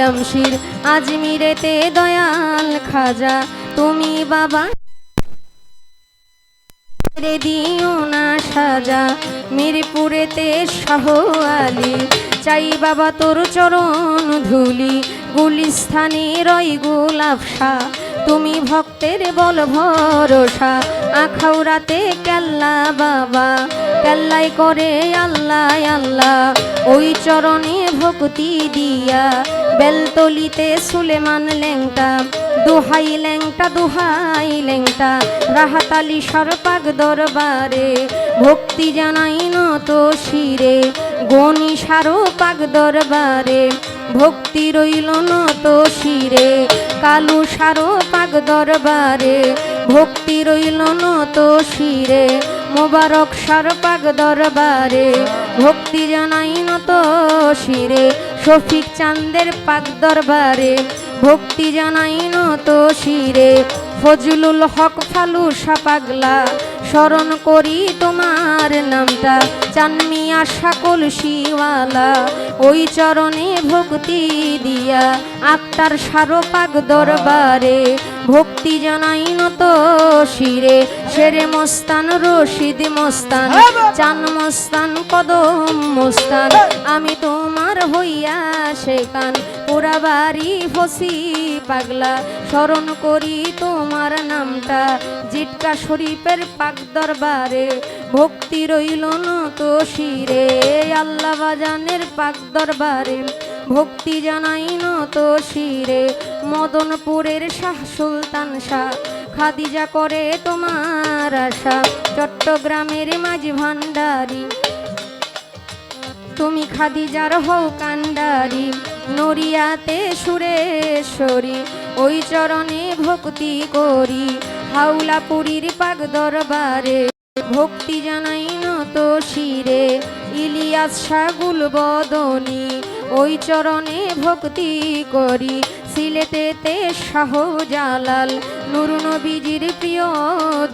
দিলাম শির আজমিরেতে দয়াল খাজা তুমি বাবা রে দিও না সাজা মিরপুরেতে শাহ আলী চাই বাবা তোর চরণ ধুলি গুলিস্থানে রয় গোলাপ শাহ তুমি ভক্তের বল ভরসা আখাউরাতে কেল্লা বাবা কেল্লাই করে আল্লাহ আল্লাহ ওই চরণে ভক্তি দিয়া বেলতলিতে সুলেমান লেংটা দোহাই লেংটা দোহাই লেংটা রাহাতালি সরপাক দরবারে ভক্তি জানাই নত শিরে গনি সারো পাক দরবারে ভক্তি রইল নত শিরে কালু সারো পাক দরবারে ভক্তি রইল নত শিরে মোবারক সার পাক দরবারে ভক্তি জানাই নত শিরে শফিক চাঁদের পাক দরবারে ভক্তি জানাই নত শিরে ফজলুল হক ফালুসা পাগলা স্মরণ করি তোমার নামটা চানমিয়া সকল শিওয়ালা ওই চরণে ভক্তি দিয়া আক্তার সারো পাক দরবারে ভক্তি জানাই নত শিরে শেরে মস্তান রশিদ মস্তান চান মস্তান কদম মস্তান আমি তোমার হইয়া শেখান পুরা বাড়ি ফসি পাগলা স্মরণ করি তোমার নামটা জিটকা শরীফের পাক দরবারে ভক্তি রইল নত শিরে আল্লাহ বাজানের পাক দরবারে ভক্তি জানাই নত শিরে মদনপুরের শাহ সুলতান শাহ খাদিজা করে তোমার আশা চট্টগ্রামের মাঝ ভান্ডারী তুমি খাদিজার হও কান্ডারি নড়িয়াতে সুরেশ্বরী ওই চরণে ভক্তি করি হাওলাপুরীর পাক দরবারে ভক্তি জানাই নত শিরে ইলিয়াস শাগুল বদনী ওই চরণে ভক্তি করি সিলেটেতে শাহ জালাল নূর নবীজির প্রিয়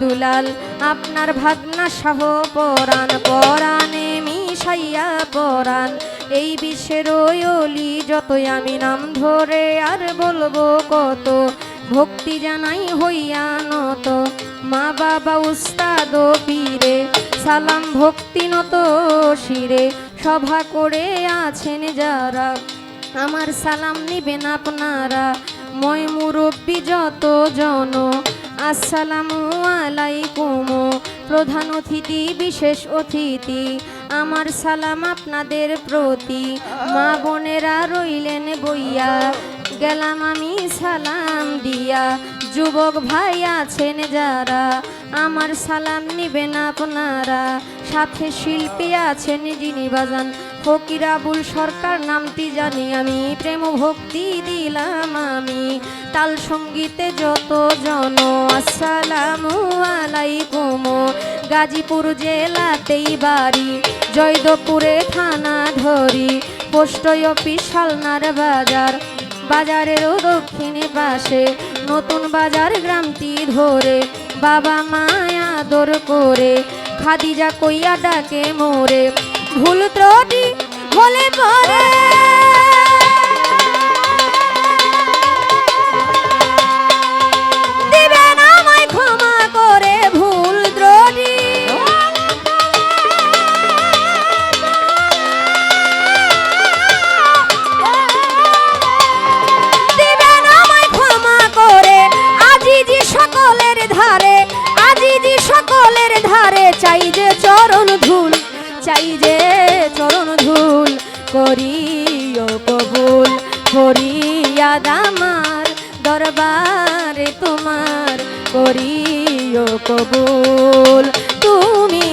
দুলাল আপনার ভাগনা শাহ পরাণ পরাণে মিশাইয়া পরাণ এই বিশ্বের ওলি যতই আমি নাম ধরে আর বলবো কত ভক্তি জানাই হইয়া নত মা বাবা উস্তাদ পীরে সালাম ভক্তি নত শিরে সভা করে আছেন যারা আমার সালাম নিবেন আপনারা মই মুরব্বী যত জন আসসালামু আলাইকুম প্রধান অতিথি বিশেষ অতিথি আমার সালাম আপনাদের প্রতি মা বোনেরা রইলেন বইয়া গেলাম আমি সালাম দিয়া যুবক ভাই আছেন যারা আমার সালাম নিবেন আপনারা সাথে শিল্পী আছেন যিনি বাজান ফকির আবুল সরকার নামটি জানি আমি প্রেম ভক্তি দিলাম আমি তাল সঙ্গীতে যত জন আসসালামু আলাইকুম গাজীপুর জেলাতেই বাড়ি জয়দেবপুরে থানা ধরি পোস্ট অফিস শালনার বাজার বাজারেরও দক্ষিণে পাশে নতুন বাজার গ্রামটি ধরে বাবা মায়া আদর করে খাদিজা কইয়া ডাকে মোরে ভুল ত্রুটি হলে পরে দিবেন আমায় ক্ষমা করে ভুল ত্রুটি দিবেন আমায় ক্ষমা করে আজিজি সকলের ধারে আজিজি সকলের ধারে চাই যে চরণ ধুল চাই যে চরণ ধুল করিও কবুল ফরিয়াদ আমার দরবারে তোমার করিও কবুল তুমি